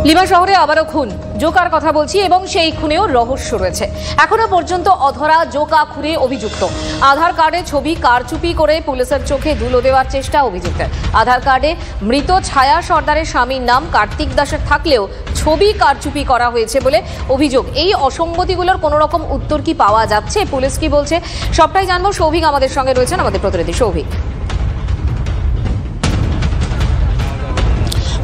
Lima শহরে আবারও খুন, জোকার কথা বলছি, এবং সেই খুনেও রহস্য রয়েছে। এখনো পর্যন্ত অধরা জোকা খুনে অভিযুক্ত। আধার কার্ডে ছবি কারচুপি করে পুলিশের চোখে ধুলো দেওয়ার চেষ্টা অভিযুক্তের। আধার কার্ডে মৃত ছায়া সর্দারের স্বামীর নাম কার্তিক দাসের থাকলেও ছবি কারচুপি করা হয়েছে বলে অভিযোগ। এই অসঙ্গতিগুলোর কোনো রকম উত্তর কি পাওয়া যাচ্ছে? পুলিশ কি বলছে সবটাই জানবো। সৌভিক আমাদের সঙ্গে রয়েছেন, আমাদের প্রতিনিধি সৌভিক।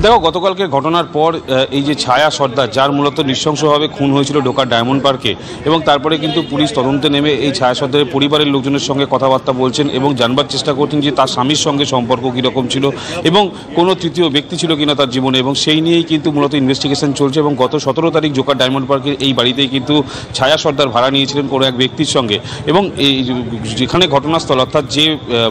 দেখো, গতকালকে ঘটনার পর এই যে ছায়া সর্দার, যার মূলত নৃশংসভাবে খুন হয়েছিল ঢোকার ডায়মন্ড পার্কে, এবং তারপরে কিন্তু পুলিশ তদন্তে নেমে এই ছায়া সর্দারের পরিবারের লোকজনের সঙ্গে কথাবার্তা বলছেন এবং জানবার চেষ্টা করছেন যে তার স্বামীর সঙ্গে সম্পর্ক কীরকম ছিল এবং কোনো তৃতীয় ব্যক্তি ছিল কিনা তার জীবনে, এবং সেই নিয়েই কিন্তু মূলত ইনভেস্টিগেশন চলছে। এবং গত 17 তারিখ জোকার ডায়মন্ড পার্কের এই বাড়িতেই কিন্তু ছায়া সর্দার ভাড়া নিয়েছিলেন কোনো এক ব্যক্তির সঙ্গে, এবং এই যেখানে ঘটনাস্থল অর্থাৎ যে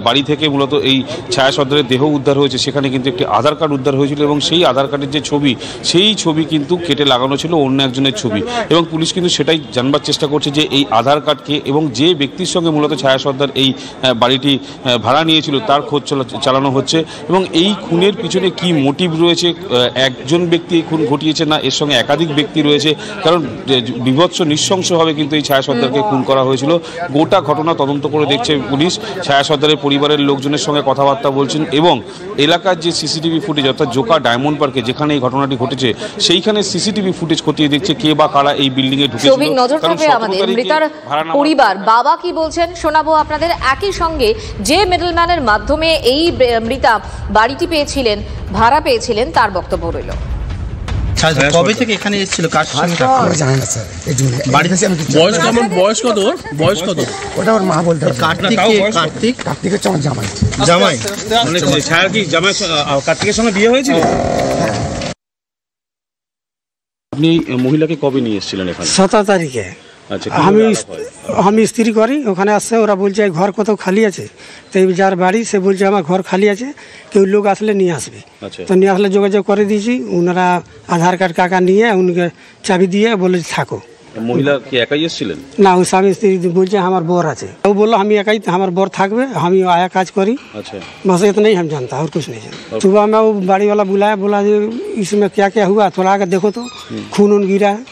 বাড়ি থেকে মূলত এই ছায়া সর্দারের দেহ উদ্ধার হয়েছে সেখানে কিন্তু একটি আধার কার্ড উদ্ধার হয়েছিল, এবং সেই আধার কার্ডের যে ছবি, সেই ছবি কিন্তু কেটে লাগানো ছিল অন্য একজনের ছবি। এবং পুলিশ কিন্তু সেটাই জানবার চেষ্টা করছে যে এই আধার কার্ডকে এবং যে ব্যক্তির সঙ্গে মূলত ছায়া সর্দার এই বাড়িটি ভাড়া নিয়েছিল তার খোঁজ চালানো হচ্ছে। এবং এই খুনের পিছনে কি মোটিভ রয়েছে, একজন ব্যক্তি এই খুন ঘটিয়েছে না এর সঙ্গে একাধিক ব্যক্তি রয়েছে, কারণ বিভৎস নৃশংসভাবে কিন্তু এই ছায়া সর্দারকে খুন করা হয়েছিল। গোটা ঘটনা তদন্ত করে দেখছে পুলিশ। ছায়া সর্দারের পরিবারের লোকজনের সঙ্গে কথাবার্তা বলছেন এবং এলাকার যে সিসিটিভি ফুটেজ অর্থাৎ জোকার ডায়মন্ড পার্কে যেখানে এই ঘটনাটি ঘটেছে সেইখানে সিসিটিভি ফুটেজ খতিয়ে দেখছে কে বা কারা এই বিল্ডিং এ ঢুকেছিল। নজর থাকবে আমাদের। মৃতার পরিবার, বাবা কি বলছেন শোনাবো আপনাদের। একই সঙ্গে যে মিডলম্যানের মাধ্যমে এই মৃতা বাড়িটি পেয়েছিলেন, ভাড়া পেয়েছিলেন, তার বক্তব্য রইল। কবে থেকে এখানে এসেছিল? কার সঙ্গে জানেন না স্যার, এই জন্য বয়স কেমন? বয়স কত? ওটা ওর মা বলতে পারে। কার্তিক হচ্ছে আমার জামাই। মানে ছায়া কি জামাই কার্তিকের সঙ্গে বিয়ে হয়েছিল? আপনি মহিলাকে কবে নিয়ে এসেছিলেন এখানে? 17 তারিখে। আমি স্ত্রী করি, ওখানে আসছে, ওরা বলছে ঘর কোথাও খালি আছে, তো যার বাড়ি সে বলছে আমার ঘর খালি আছে, কেউ লোক আসলে নিয়ে আসবে। তো নিয়ে আসলে যোগাযোগ করে দিয়েছি, ওনারা আধার কার্ড কাকা নিয়ে উনকে চাবি দিয়ে বলে থাকো। মহিলা কি একাই এসেছিলেন? না, ওই স্বামী স্ত্রী বলছে আমার বর আছে। ও বললো আমি একাই, আমার বর থাকবে, আমি आया काज करी। बस इतना ही हम जानता, और कुछ नहीं जानता। सुबह में वो बाड़ी वाला बुलाया, बोला जो इसमें क्या क्या हुआ, थोड़ा आगे देखो तो खून उन गिरा है।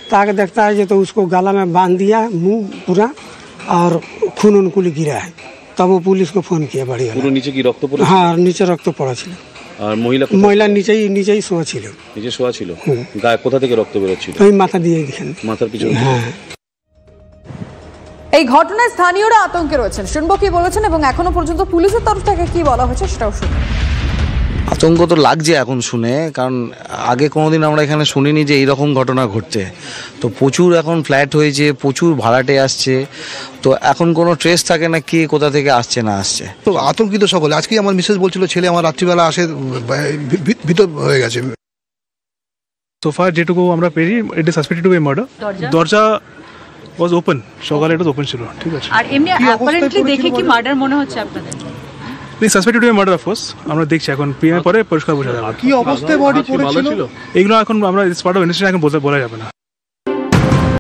तो आगे देखता है जो तो उसको गला में बांध दिया, मुंह पूरा, और खून उनको गिरा है। तब वो पुलिस को फोन किया बाड़ी वाला। नीचे की रक्त पड़ा? हाँ, नीचे रक्त पड़ा ছিল। আর মহিলা নিচেই শোয়া ছিল। নিচে শোয়া ছিল। গায়ে কোথা থেকে রক্ত বেরোচ্ছিল? ওই মাথা দিয়ে দেখেন, মাথার পিছনে। হ্যাঁ। এই ঘটনায় স্থানীয়রা আতঙ্কে রয়েছেন, শুনবো কি বলেছেন এবং এখনো পর্যন্ত পুলিশের তরফ থেকে কি বলা হয়েছে সেটাও শুনবো। আতঙ্ক তো লাগছে এখন শুনে, কারণ আগে কোনোদিন আমরা এখানে শুনিনি যে এইরকম ঘটনা ঘটছে। তো প্রচুর এখন ফ্ল্যাট হয়েছে, প্রচুর ভাড়াটে আসছে, তো এখন কোনো ট্রেস থাকে না কে কোথা থেকে আসছে না আসছে। তো আতঙ্কিত সকলে। আজকে আমার মিসেস বলছিল ছেলে আমার রাত্রিবেলা আসে, ভিতর হয়ে গেছে। So far যেটুকু আমরা পেরি, it is suspected to be murder. দরজা ওয়াজ ওপেন, সকালে এটা ওপেন ছিল। ঠিক আছে। আর এমনি অ্যাপারেন্টলি দেখে কি মার্ডার মনে হচ্ছে আপনাদের? Suspected to be murder, of course আমরা দেখছি, এখন পিএম পরে পরিষ্কার বোঝা যাবে কি অবস্থায় বডি পড়েছিল এগুলো এখন আমরা পার্ট অফ ইনভেস্টিগেশন, এখন বলা যাবে না।